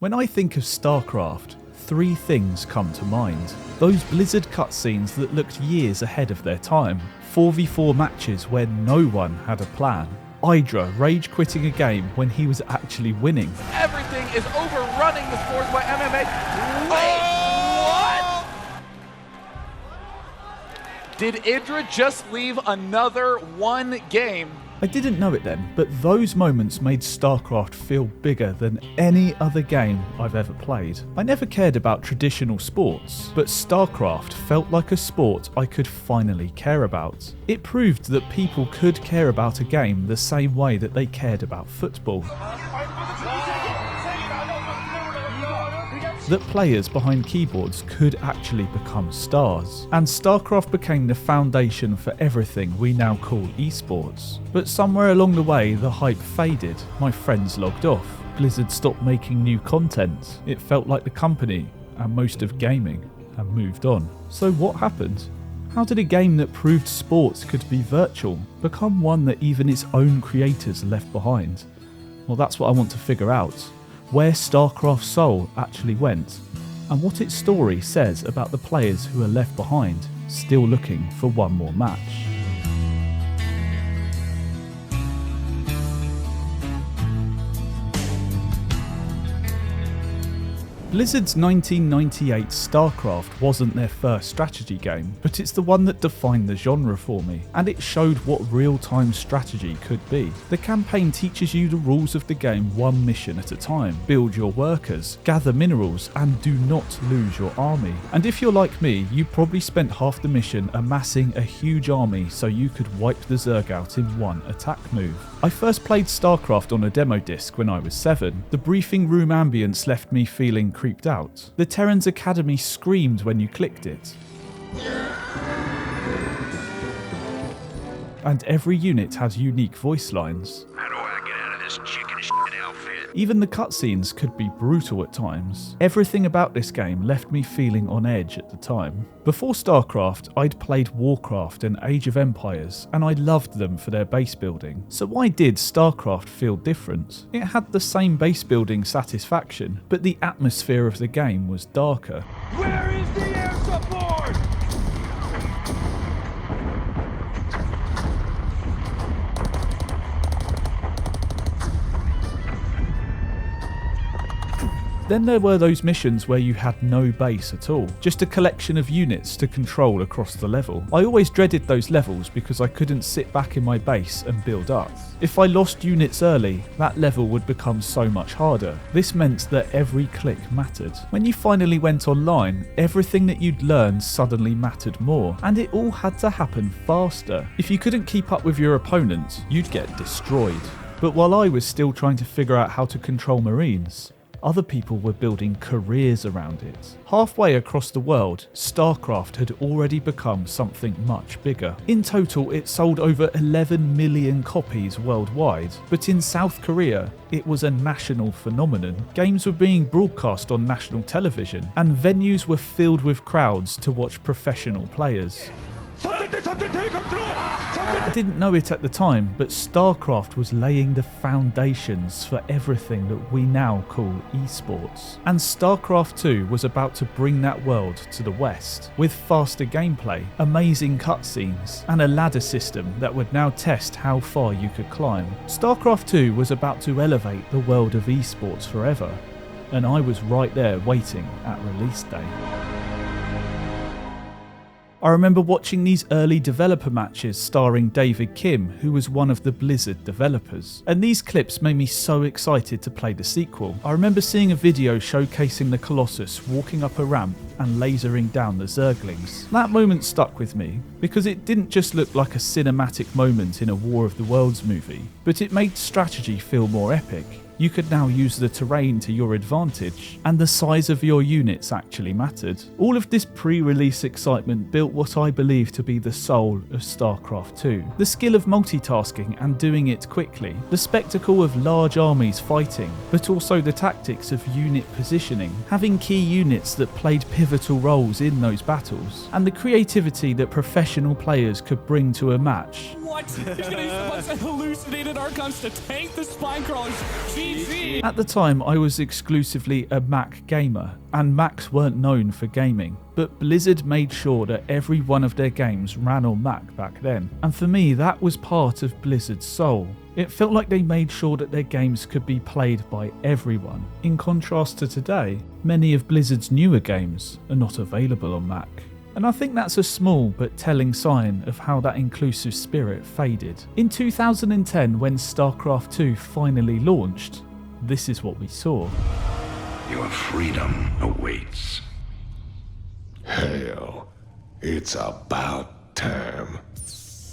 When I think of StarCraft, three things come to mind. Those Blizzard cutscenes that looked years ahead of their time, 4v4 matches where no one had a plan, Hydra rage quitting a game when he was actually winning. Everything is overrunning the scores by MMA. Wait, what? Did Idra just leave another one game? I didn't know it then, but those moments made StarCraft feel bigger than any other game I've ever played. I never cared about traditional sports, but StarCraft felt like a sport I could finally care about. It proved that people could care about a game the same way that they cared about football. That players behind keyboards could actually become stars. And StarCraft became the foundation for everything we now call esports. But somewhere along the way the hype faded, my friends logged off, Blizzard stopped making new content, it felt like the company, and most of gaming, had moved on. So what happened? How did a game that proved sports could be virtual become one that even its own creators left behind? Well, that's what I want to figure out. Where StarCraft's soul actually went, and what its story says about the players who are left behind, still looking for one more match. Blizzard's 1998 StarCraft wasn't their first strategy game, but it's the one that defined the genre for me, and it showed what real-time strategy could be. The campaign teaches you the rules of the game one mission at a time. Build your workers, gather minerals, and do not lose your army. And if you're like me, you probably spent half the mission amassing a huge army so you could wipe the Zerg out in one attack move. I first played StarCraft on a demo disc when I was 7. The briefing room ambience left me feeling creeped out. The Terran's Academy screamed when you clicked it. And every unit has unique voice lines. How do I get out of this chicken shit outfit? Even the cutscenes could be brutal at times. Everything about this game left me feeling on edge at the time. Before StarCraft, I'd played Warcraft and Age of Empires, and I loved them for their base building. So why did StarCraft feel different? It had the same base building satisfaction, but the atmosphere of the game was darker. Where is the air support? Then there were those missions where you had no base at all, just a collection of units to control across the level. I always dreaded those levels because I couldn't sit back in my base and build up. If I lost units early, that level would become so much harder. This meant that every click mattered. When you finally went online, everything that you'd learned suddenly mattered more, and it all had to happen faster. If you couldn't keep up with your opponent, you'd get destroyed. But while I was still trying to figure out how to control Marines, other people were building careers around it. Halfway across the world, StarCraft had already become something much bigger. In total, it sold over 11 million copies worldwide, but in South Korea, it was a national phenomenon. Games were being broadcast on national television, and venues were filled with crowds to watch professional players. I didn't know it at the time, but StarCraft was laying the foundations for everything that we now call esports. And StarCraft II was about to bring that world to the West, with faster gameplay, amazing cutscenes, and a ladder system that would now test how far you could climb. StarCraft II was about to elevate the world of esports forever, and I was right there waiting at release day. I remember watching these early developer matches starring David Kim, who was one of the Blizzard developers. And these clips made me so excited to play the sequel. I remember seeing a video showcasing the Colossus walking up a ramp and lasering down the Zerglings. That moment stuck with me, because it didn't just look like a cinematic moment in a War of the Worlds movie, but it made strategy feel more epic. You could now use the terrain to your advantage, and the size of your units actually mattered. All of this pre-release excitement built what I believe to be the soul of StarCraft II. The skill of multitasking and doing it quickly, the spectacle of large armies fighting, but also the tactics of unit positioning, having key units that played pivotal roles in those battles, and the creativity that professional players could bring to a match. What? He's gonna use a bunch of hallucinated Archons to tank the spine crawlers. At the time, I was exclusively a Mac gamer, and Macs weren't known for gaming, but Blizzard made sure that every one of their games ran on Mac back then, and for me that was part of Blizzard's soul. It felt like they made sure that their games could be played by everyone. In contrast to today, many of Blizzard's newer games are not available on Mac. And I think that's a small but telling sign of how that inclusive spirit faded. In 2010, when StarCraft II finally launched, this is what we saw. Your freedom awaits. Hell, it's about time.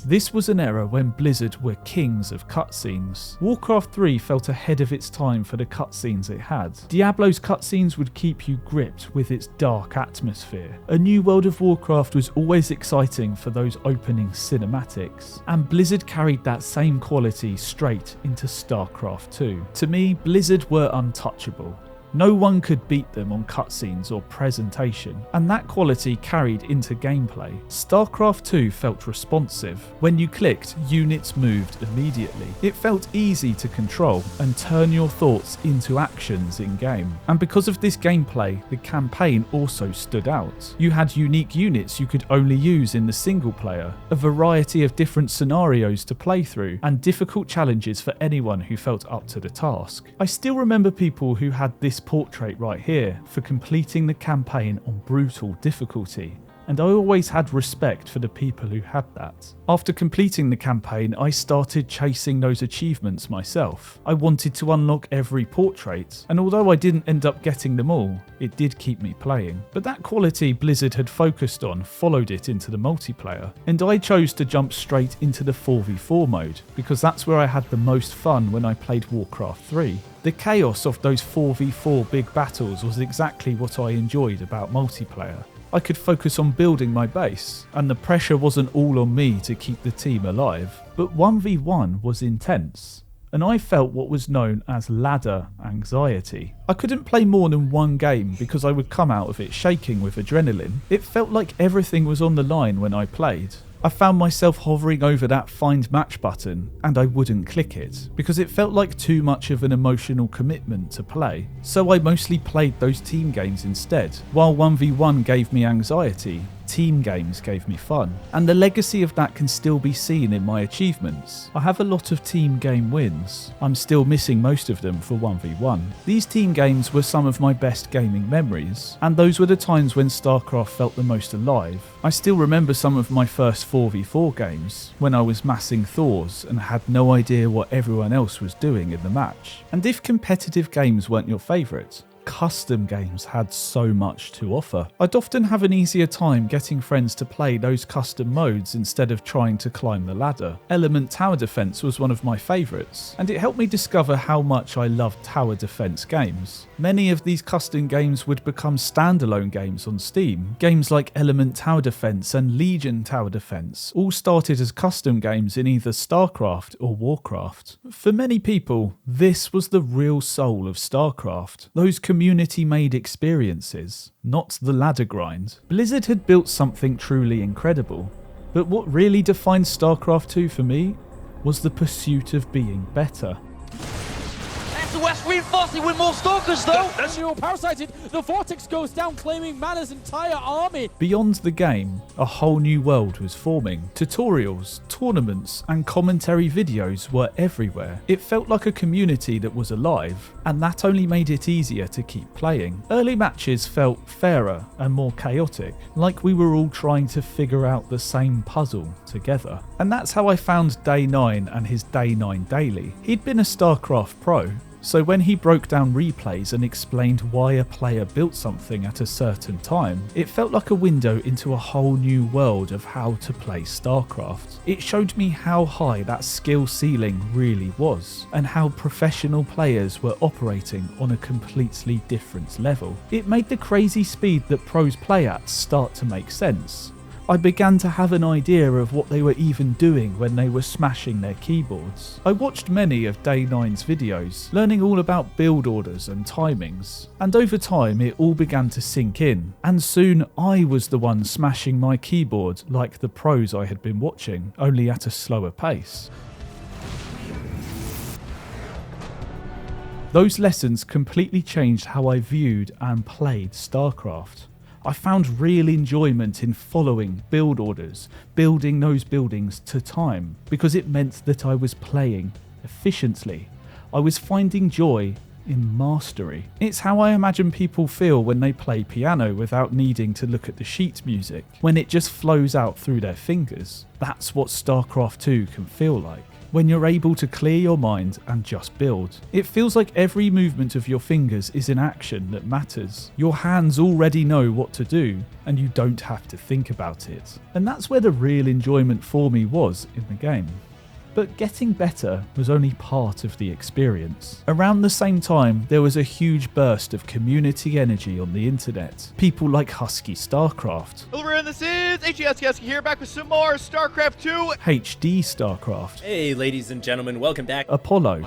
This was an era when Blizzard were kings of cutscenes. Warcraft 3 felt ahead of its time for the cutscenes it had. Diablo's cutscenes would keep you gripped with its dark atmosphere. A new World of Warcraft was always exciting for those opening cinematics, and Blizzard carried that same quality straight into StarCraft 2. To me, Blizzard were untouchable. No one could beat them on cutscenes or presentation, and that quality carried into gameplay. StarCraft II felt responsive. When you clicked, units moved immediately. It felt easy to control and turn your thoughts into actions in-game. And because of this gameplay, the campaign also stood out. You had unique units you could only use in the single player, a variety of different scenarios to play through, and difficult challenges for anyone who felt up to the task. I still remember people who had this portrait right here for completing the campaign on brutal difficulty, and I always had respect for the people who had that. After completing the campaign, I started chasing those achievements myself. I wanted to unlock every portrait, and although I didn't end up getting them all, it did keep me playing. But that quality Blizzard had focused on followed it into the multiplayer, and I chose to jump straight into the 4v4 mode, because that's where I had the most fun when I played Warcraft 3. The chaos of those 4v4 big battles was exactly what I enjoyed about multiplayer. I could focus on building my base, and the pressure wasn't all on me to keep the team alive. But 1v1 was intense, and I felt what was known as ladder anxiety. I couldn't play more than one game because I would come out of it shaking with adrenaline. It felt like everything was on the line when I played. I found myself hovering over that find match button, and I wouldn't click it because it felt like too much of an emotional commitment to play. So I mostly played those team games instead. While 1v1 gave me anxiety, team games gave me fun, and the legacy of that can still be seen in my achievements. I have a lot of team game wins. I'm still missing most of them for 1v1. These team games were some of my best gaming memories, and those were the times when StarCraft felt the most alive. I still remember some of my first 4v4 games, when I was massing Thors and had no idea what everyone else was doing in the match. And if competitive games weren't your favourite, custom games had so much to offer. I'd often have an easier time getting friends to play those custom modes instead of trying to climb the ladder. Element Tower Defense was one of my favourites, and it helped me discover how much I loved tower defense games. Many of these custom games would become standalone games on Steam. Games like Element Tower Defense and Legion Tower Defense all started as custom games in either StarCraft or Warcraft. For many people, this was the real soul of StarCraft. Those community-made experiences, not the ladder grind. Blizzard had built something truly incredible, but what really defined StarCraft II for me was the pursuit of being better. The West reinforcing with more Stalkers though! As you're parasited, the Vortex goes down, claiming Mana's entire army. Beyond the game, a whole new world was forming. Tutorials, tournaments, and commentary videos were everywhere. It felt like a community that was alive, and that only made it easier to keep playing. Early matches felt fairer and more chaotic, like we were all trying to figure out the same puzzle together. And that's how I found Day 9 and his Day 9 daily. He'd been a StarCraft pro, so when he broke down replays and explained why a player built something at a certain time, it felt like a window into a whole new world of how to play StarCraft. It showed me how high that skill ceiling really was, and how professional players were operating on a completely different level. It made the crazy speed that pros play at start to make sense. I began to have an idea of what they were even doing when they were smashing their keyboards. I watched many of Day 9's videos, learning all about build orders and timings, and over time it all began to sink in, and soon I was the one smashing my keyboard like the pros I had been watching, only at a slower pace. Those lessons completely changed how I viewed and played StarCraft. I found real enjoyment in following build orders, building those buildings to time, because it meant that I was playing efficiently. I was finding joy in mastery. It's how I imagine people feel when they play piano without needing to look at the sheet music, when it just flows out through their fingers. That's what StarCraft II can feel like. When you're able to clear your mind and just build. It feels like every movement of your fingers is an action that matters. Your hands already know what to do, and you don't have to think about it. And that's where the real enjoyment for me was in the game. But getting better was only part of the experience. Around the same time, there was a huge burst of community energy on the internet. People like Husky Starcraft. Hello everyone, this is HESky here, back with some more StarCraft II. HD Starcraft. Hey ladies and gentlemen, welcome back. Apollo.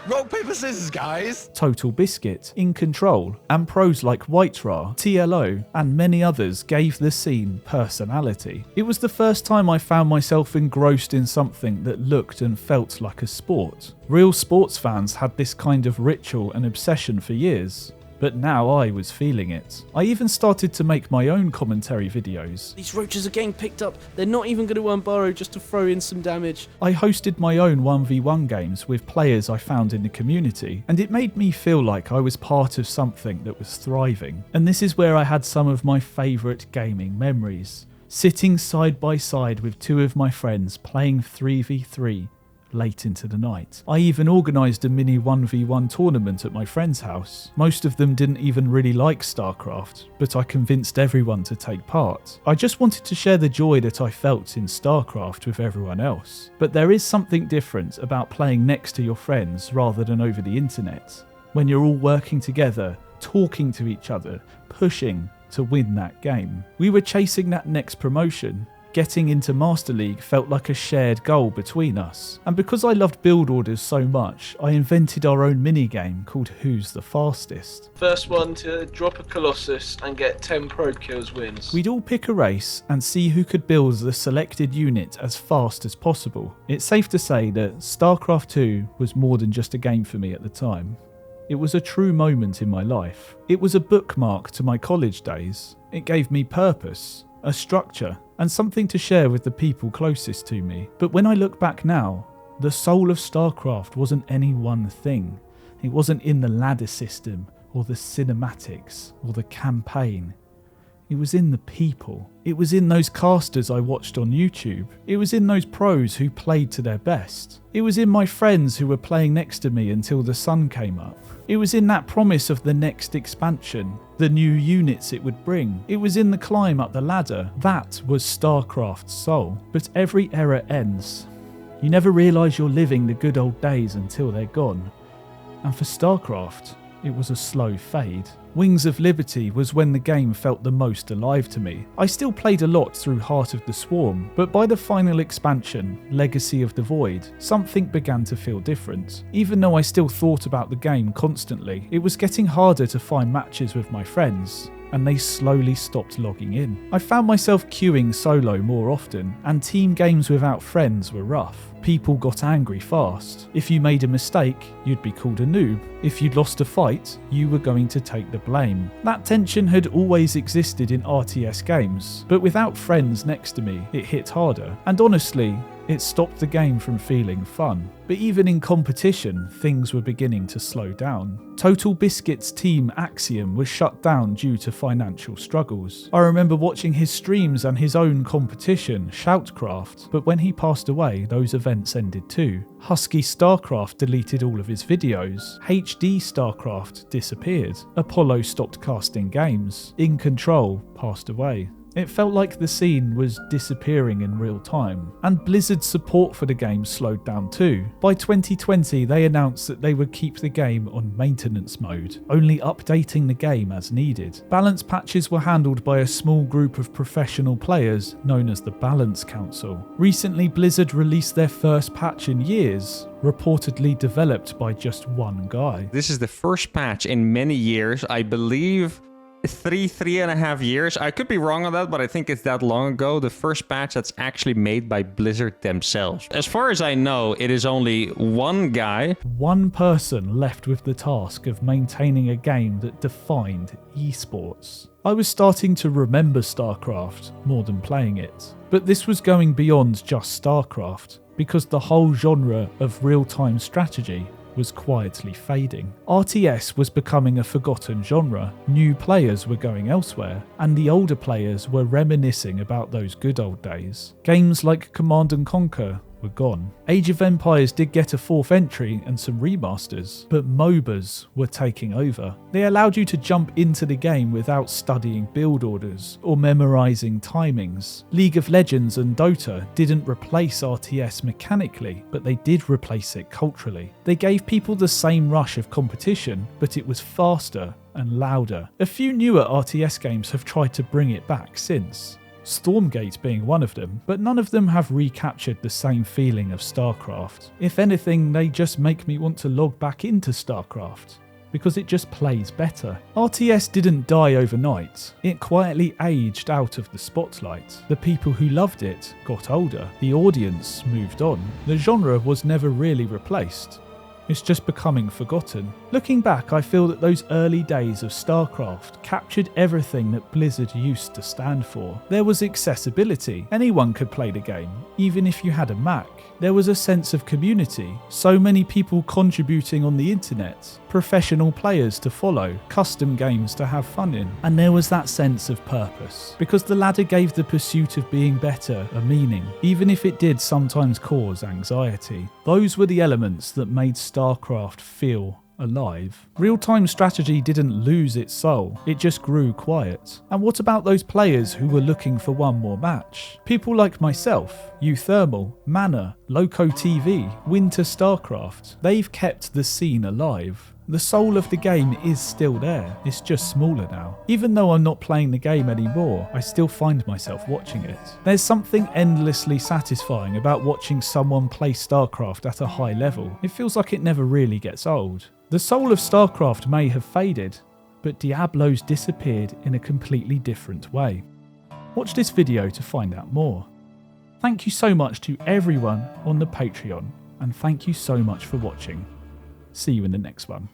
Rock, paper, scissors, guys! Total Biscuit, In Control, and pros like Whitera, TLO, and many others gave the scene personality. It was the first time I found myself engrossed in something that looked and felt like a sport. Real sports fans had this kind of ritual and obsession for years. But now I was feeling it. I even started to make my own commentary videos. These roaches are getting picked up. They're not even going to unburrow just to throw in some damage. I hosted my own 1v1 games with players I found in the community, and it made me feel like I was part of something that was thriving. And this is where I had some of my favourite gaming memories. Sitting side by side with two of my friends playing 3v3 late into the night. I even organised a mini 1v1 tournament at my friend's house. Most of them didn't even really like StarCraft, but I convinced everyone to take part. I just wanted to share the joy that I felt in StarCraft with everyone else. But there is something different about playing next to your friends rather than over the internet. When you're all working together, talking to each other, pushing to win that game. We were chasing that next promotion. Getting into Master League felt like a shared goal between us, and because I loved build orders so much, I invented our own minigame called Who's the Fastest. First one to drop a Colossus and get 10 probe kills wins. We'd all pick a race and see who could build the selected unit as fast as possible. It's safe to say that StarCraft II was more than just a game for me at the time. It was a true moment in my life. It was a bookmark to my college days. It gave me purpose, a structure, and something to share with the people closest to me. But when I look back now, the soul of StarCraft wasn't any one thing. It wasn't in the ladder system, or the cinematics, or the campaign. It was in the people. It was in those casters I watched on YouTube. It was in those pros who played to their best. It was in my friends who were playing next to me until the sun came up. It was in that promise of the next expansion, the new units it would bring. It was in the climb up the ladder. That was StarCraft's soul. But every era ends. You never realise you're living the good old days until they're gone. And for StarCraft, it was a slow fade. Wings of Liberty was when the game felt the most alive to me. I still played a lot through Heart of the Swarm, but by the final expansion, Legacy of the Void, something began to feel different. Even though I still thought about the game constantly, it was getting harder to find matches with my friends, and they slowly stopped logging in. I found myself queuing solo more often, and team games without friends were rough. People got angry fast. If you made a mistake, you'd be called a noob. If you'd lost a fight, you were going to take the blame. That tension had always existed in RTS games, but without friends next to me, it hit harder. And honestly, it stopped the game from feeling fun. But even in competition, things were beginning to slow down. Total Biscuit's team Axiom was shut down due to financial struggles. I remember watching his streams and his own competition, Shoutcraft, but when he passed away, those events ended too. Husky Starcraft deleted all of his videos. HD Starcraft disappeared. Apollo stopped casting games. In Control passed away. It felt like the scene was disappearing in real time, and Blizzard's support for the game slowed down too. By 2020, they announced that they would keep the game on maintenance mode, only updating the game as needed. Balance patches were handled by a small group of professional players known as the Balance Council. Recently, Blizzard released their first patch in years, reportedly developed by just one guy. This is the first patch in many years. I believe 3.5 years. I could be wrong on that, but I think it's that long ago. The first patch that's actually made by Blizzard themselves. As far as I know, it is only one guy. One person left with the task of maintaining a game that defined esports. I was starting to remember StarCraft more than playing it. But this was going beyond just StarCraft, because the whole genre of real-time strategy was quietly fading. RTS was becoming a forgotten genre, new players were going elsewhere, and the older players were reminiscing about those good old days. Games like Command & Conquer were gone. Age of Empires did get a 4th entry and some remasters, but MOBAs were taking over. They allowed you to jump into the game without studying build orders or memorizing timings. League of Legends and Dota didn't replace RTS mechanically, but they did replace it culturally. They gave people the same rush of competition, but it was faster and louder. A few newer RTS games have tried to bring it back since, Stormgate being one of them, but none of them have recaptured the same feeling of StarCraft. If anything, they just make me want to log back into StarCraft, because it just plays better. RTS didn't die overnight, it quietly aged out of the spotlight. The people who loved it got older, the audience moved on. The genre was never really replaced. It's just becoming forgotten. Looking back, I feel that those early days of StarCraft captured everything that Blizzard used to stand for. There was accessibility. Anyone could play the game, even if you had a Mac. There was a sense of community, so many people contributing on the internet, professional players to follow, custom games to have fun in. And there was that sense of purpose, because the ladder gave the pursuit of being better a meaning, even if it did sometimes cause anxiety. Those were the elements that made StarCraft feel alive. Real-time strategy didn't lose its soul, it just grew quiet. And what about those players who were looking for one more match? People like myself, Uthermal, Mana, Loco TV, Winter StarCraft. They've kept the scene alive. The soul of the game is still there, it's just smaller now. Even though I'm not playing the game anymore, I still find myself watching it. There's something endlessly satisfying about watching someone play StarCraft at a high level. It feels like it never really gets old. The soul of StarCraft may have faded, but Diablo's disappeared in a completely different way. Watch this video to find out more. Thank you so much to everyone on the Patreon, and thank you so much for watching. See you in the next one.